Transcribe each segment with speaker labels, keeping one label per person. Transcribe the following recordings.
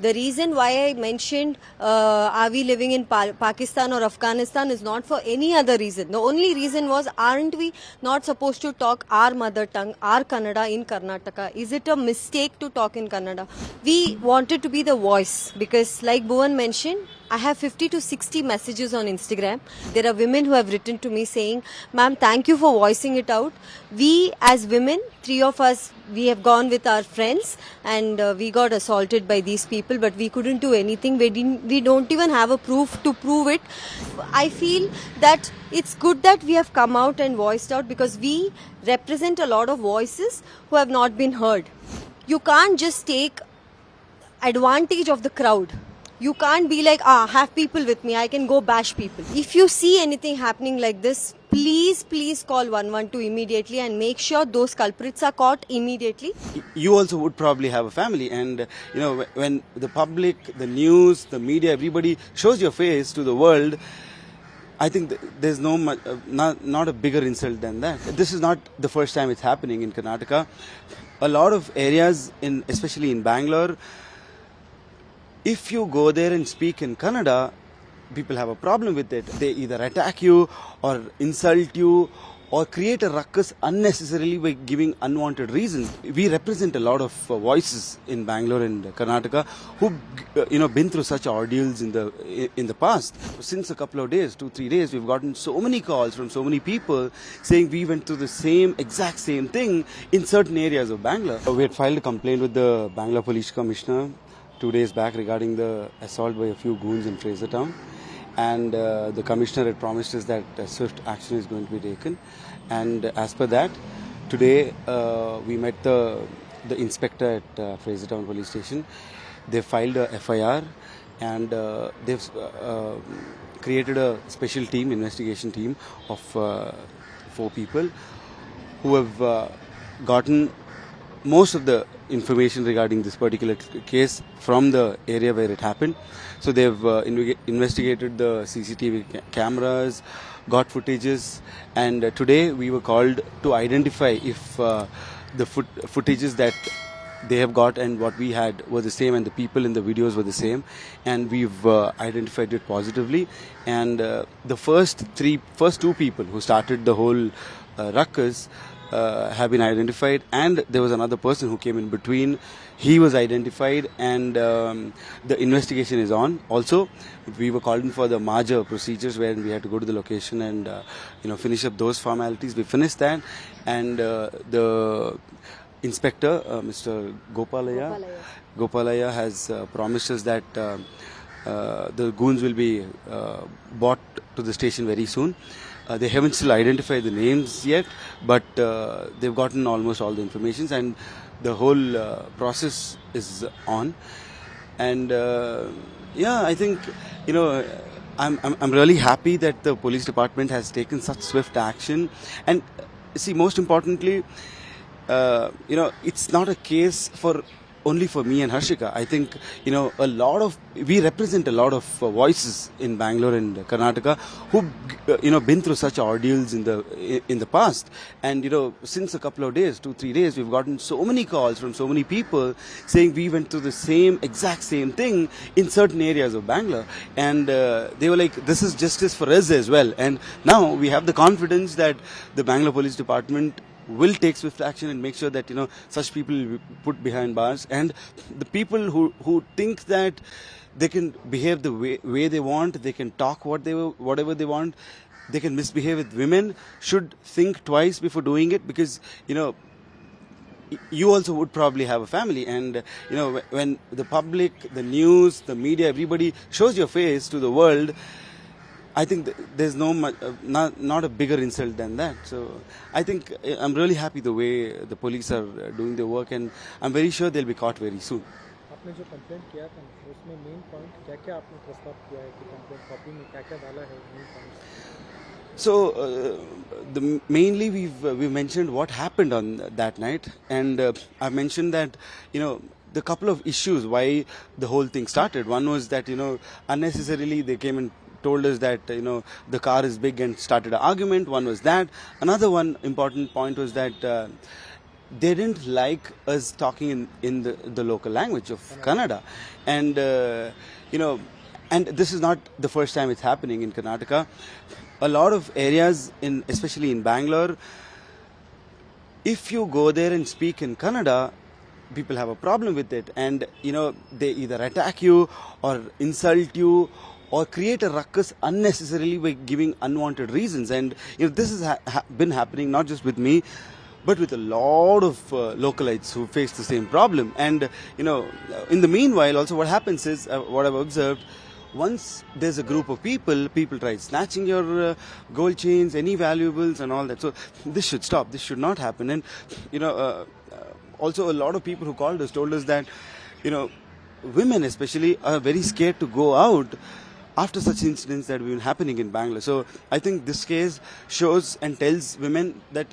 Speaker 1: The reason why I mentioned are we living in Pakistan or Afghanistan is not for any other reason. The only reason was, aren't we not supposed to talk our mother tongue, our Kannada in Karnataka? Is it a mistake to talk in Kannada? We wanted to be the voice because, like Bhuvann mentioned, I have 50 to 60 messages on Instagram. There are women who have written to me saying, "Ma'am, thank you for voicing it out. We as women, 3 of us, we have gone with our friends and we got assaulted by these people, but we couldn't do anything. We don't even have a proof to prove it." I feel that it's good that we have come out and voiced out because we represent a lot of voices who have not been heard. You can't just take advantage of the crowd. You can't be like, have people with me, I can go bash people. If you see anything happening like this, please call 112 immediately and make sure those culprits are caught immediately.
Speaker 2: You also would probably have a family, and when the public, the news, the media, everybody shows your face to the world, I think there's not a bigger insult than that. This is not the first time it's happening in Karnataka. A lot of areas, especially in Bangalore, if you go there and speak in Kannada, people have a problem with it. They either attack you or insult you or create a ruckus unnecessarily by giving unwanted reasons. We represent a lot of voices in Bangalore and Karnataka who've been through such ordeals in the past. Since a couple of days, 2-3 days, we've gotten so many calls from so many people saying we went through the exact same thing in certain areas of Bangalore. We had filed a complaint with the Bangalore Police Commissioner 2 days back regarding the assault by a few goons in Frasertown, and the commissioner had promised us that swift action is going to be taken, and as per that, today we met the inspector at Frasertown police station. They filed a FIR and they've created a special team, investigation team of 4 people who have gotten most of the information regarding this particular case from the area where it happened. So they've investigated the CCTV cameras, got footages, and today we were called to identify if the footages that they have got and what we had were the same and the people in the videos were the same, and we've identified it positively. And the first 2 people who started the whole ruckus have been identified, and there was another person who came in between. He was identified, and the investigation is on. Also, we were called in for the merger procedures where we had to go to the location and finish up those formalities. We finished that, and the inspector, Mr. Gopalaya has promised us that the goons will be brought to the station very soon. They haven't still identified the names yet, but they've gotten almost all the information, and the whole process is on. And I think I'm really happy that the police department has taken such swift action. And see, most importantly, it's not a case only for me and Harshika. I think we represent a lot of voices in Bangalore and Karnataka who've been through such ordeals in the past. And since a couple of days, 2-3 days, we've gotten so many calls from so many people saying we went through the exact same thing in certain areas of Bangalore, and they were like, this is justice for us as well. And now we have the confidence that the Bangalore Police Department will take swift action and make sure that such people will be put behind bars, and the people who think that they can behave the way they want, they can talk whatever they want, they can misbehave with women, should think twice before doing it, because you also would probably have a family, and when the public, the news, the media, everybody shows your face to the world, I think there's not a bigger insult than that. So I think I'm really happy the way the police are doing their work, and I'm very sure they'll be caught very soon.
Speaker 3: आपने जो complaint किया था उसमें main point क्या-क्या आपने प्रस्ताव किया है कि कंप्लेंट कॉपी में क्या-क्या डाला है main points?
Speaker 2: So mainly we've mentioned what happened on that night, and I've mentioned that the couple of issues why the whole thing started. One was that unnecessarily they came and told us that the car is big and started an argument. One was that. Another one important point was that they didn't like us talking in the local language of Kannada. And, and this is not the first time it's happening in Karnataka. A lot of areas, especially in Bangalore, if you go there and speak in Kannada, people have a problem with it, and they either attack you or insult you or create a ruckus unnecessarily by giving unwanted reasons. And this has been happening not just with me, but with a lot of localites who face the same problem. And in the meanwhile, also what happens is, what I've observed, once there's a group of people try snatching your gold chains, any valuables and all that. So this should stop. This should not happen. And also a lot of people who called us told us that women especially are very scared to go out after such incidents that have been happening in Bangalore. So I think this case shows and tells women that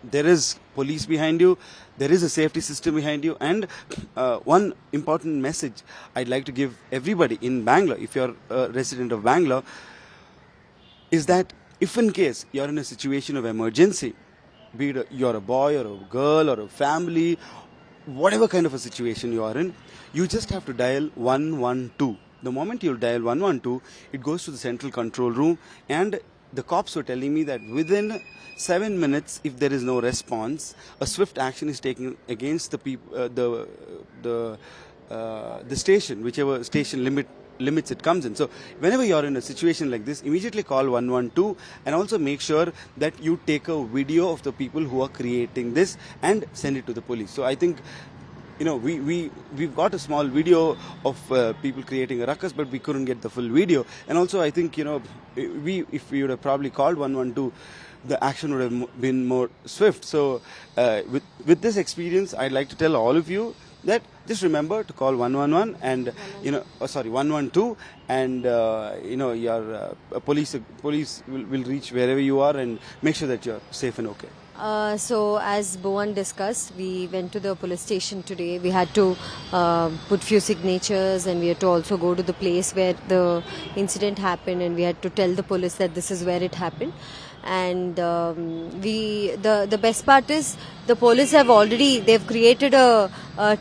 Speaker 2: there is police behind you, there is a safety system behind you. And one important message I'd like to give everybody in Bangalore, if you're a resident of Bangalore, is that if in case you're in a situation of emergency, be it you're a boy or a girl or a family, whatever kind of a situation you are in, you just have to dial 112. The moment you dial 112, it goes to the central control room, and the cops were telling me that within 7 minutes, if there is no response, a swift action is taken against the people, the station, whichever station limits it comes in. So whenever you're in a situation like this, immediately call 112, and also make sure that you take a video of the people who are creating this and send it to the police. So I think we've got a small video of people creating a ruckus, but we couldn't get the full video. And also I think if we would have probably called 112, the action would have been more swift. So with this experience, I'd like to tell all of you that just remember to call 111 and 112, and your police will reach wherever you are and make sure that you're safe and okay.
Speaker 1: So as Bhuvann discussed, we went to the police station today. We had to put few signatures, and we had to also go to the place where the incident happened, and we had to tell the police that this is where it happened. And the best part is the police they've created a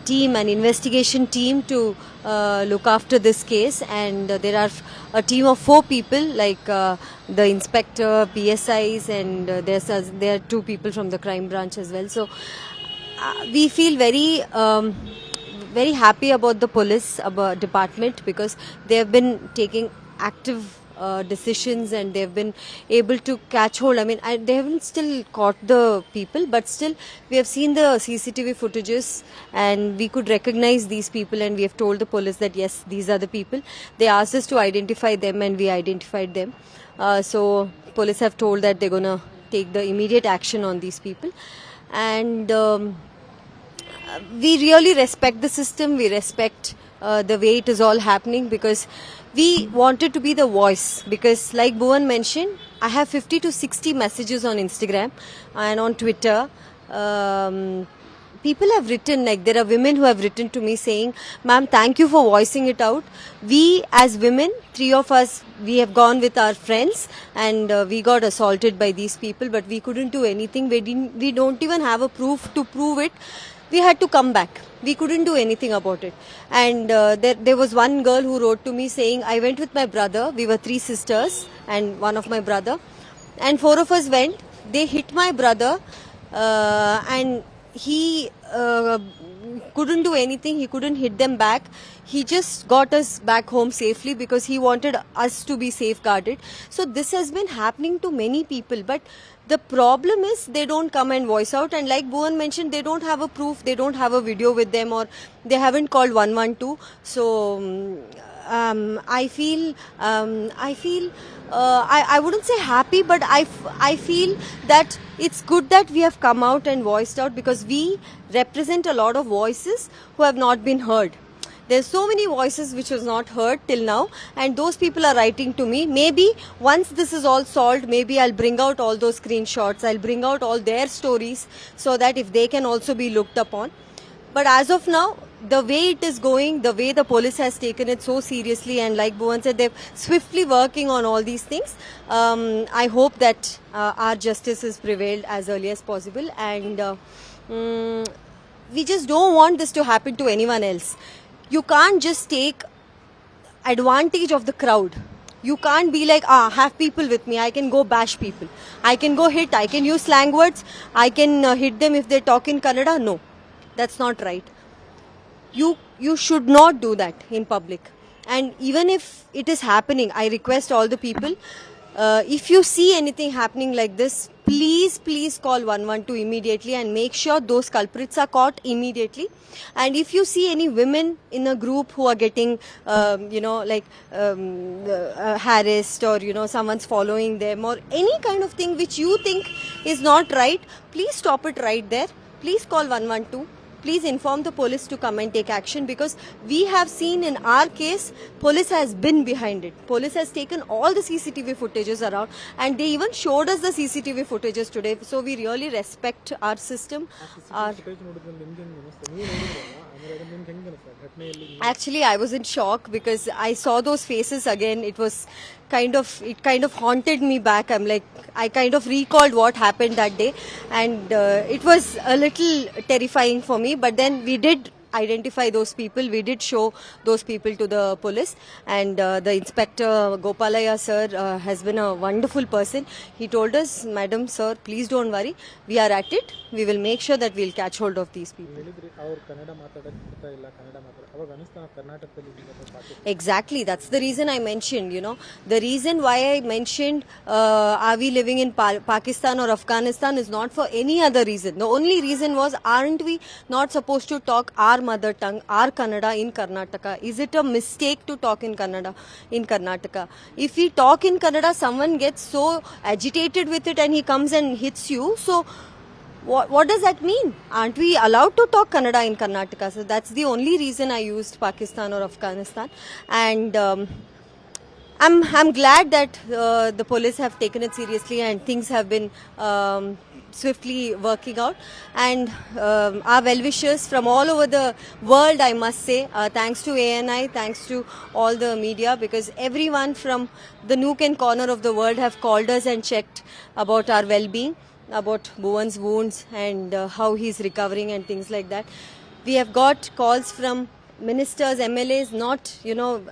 Speaker 1: team, an investigation team to look after this case, and there are a team of 4 people, like the inspector, PSIs, and there are 2 people from the crime branch as well. So we feel very happy about the police department, because they have been taking active decisions, and they've been able to catch hold. I mean, they haven't still caught the people, but still we have seen the CCTV footages, and we could recognize these people, and we have told the police that yes, these are the people. They asked us to identify them, and we identified them. So police have told that they're gonna take the immediate action on these people. And we really respect the system. We respect the way it is all happening, because we wanted to be the voice. Because like Bhuvann mentioned, I have 50 to 60 messages on Instagram and on Twitter. People have written, like there are women who have written to me saying, "Ma'am, thank you for voicing it out. We as women, 3 of us, we have gone with our friends, and we got assaulted by these people, but we couldn't do anything. We don't even have a proof to prove it. We had to come back. We couldn't do anything about it." And there was one girl who wrote to me saying, "I went with my brother. We were 3 sisters and one of my brother, and 4 of us went. They hit my brother, and he couldn't do anything. He couldn't hit them back. He just got us back home safely, because he wanted us to be safeguarded." So this has been happening to many people, but the problem is they don't come and voice out. And like Bhuvann mentioned, they don't have a proof, they don't have a video with them, or they haven't called 112. So I feel I wouldn't say happy, but I feel that it's good that we have come out and voiced out, because we represent a lot of voices who have not been heard. There's so many voices which was not heard till now, and those people are writing to me. Maybe once this is all solved, maybe I'll bring out all those screenshots, I'll bring out all their stories, so that if they can also be looked upon. But as of now, the way it is going, the way the police has taken it so seriously, and like Bhuvann said, they're swiftly working on all these things. I hope that our justice is prevailed as early as possible, and Mm, we just don't want this to happen to anyone else. You can't just take advantage of the crowd. You can't be like, have people with me. I can go bash people. I can go hit. I can use slang words. I can hit them if they talk in Kannada. No, that's not right. You should not do that in public. And even if it is happening, I request all the people, if you see anything happening like this, please call 112 immediately and make sure those culprits are caught immediately. And if you see any women in a group who are getting harassed, or someone's following them, or any kind of thing which you think is not right, please stop it right there. Please call 112. Please inform the police to come and take action, because we have seen in our case, police has been behind it. Police has taken all the CCTV footages around, and they even showed us the CCTV footages today. So we really respect our system. Actually, I was in shock because I saw those faces again. It kind of haunted me back. I kind of recalled what happened that day, and it was a little terrifying for me. But then we did identify those people. We did show those people to the police, and the inspector Gopalaya sir has been a wonderful person. He told us, Madam, sir, please don't worry. We are at it. We will make sure that we'll catch hold of these people. Exactly, that's the reason I mentioned, the reason why I mentioned are we living in Pakistan or Afghanistan is not for any other reason. The only reason was, aren't we not supposed to talk our mother tongue, our Kannada in Karnataka? Is it a mistake to talk in Kannada in Karnataka? If we talk in Kannada, someone gets so agitated with it and he comes and hits you. So what does that mean? Aren't we allowed to talk Kannada in Karnataka? So that's the only reason I used Pakistan or Afghanistan. And I'm glad that the police have taken it seriously and things have been swiftly working out. And our well-wishers from all over the world, I must say, thanks to ANI, thanks to all the media, because everyone from the nook and corner of the world have called us and checked about our well-being, about Bhuvan's wounds and how he's recovering and things like that. We have got calls from ministers, MLAs, not,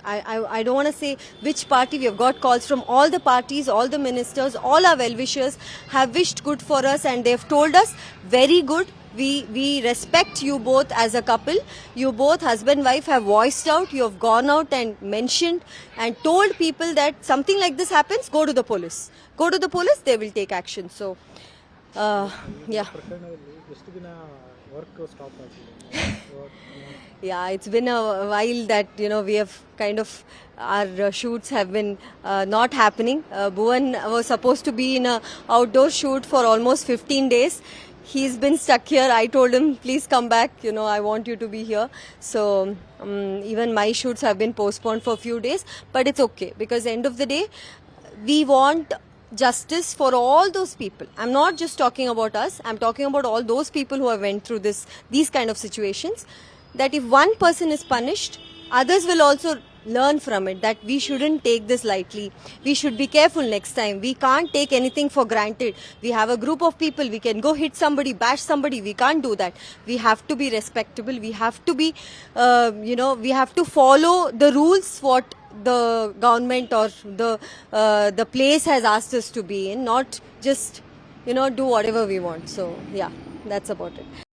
Speaker 1: I don't want to say which party. We have got calls from all the parties, all the ministers, all our well-wishers have wished good for us, and they have told us, very good. We respect you both as a couple. You both, husband, wife, have voiced out. You have gone out and mentioned and told people that something like this happens, go to the police. Go to the police, they will take action. So, yeah. Yeah, it's been a while that, we have kind of, our shoots have been not happening. Bhuvan was supposed to be in a outdoor shoot for almost 15 days. He's been stuck here. I told him, please come back, I want you to be here. So even my shoots have been postponed for a few days, but it's okay, because end of the day, we want justice for all those people. I'm not just talking about us. I'm talking about all those people who have went through these kind of situations. That if one person is punished, others will also learn from it, that we shouldn't take this lightly. We should be careful next time. We can't take anything for granted. We have a group of people. We can go hit somebody, bash somebody. We can't do that. We have to be respectable. We have to be, we have to follow the rules what the government or the place has asked us to be in, not just, do whatever we want. So, yeah, that's about it.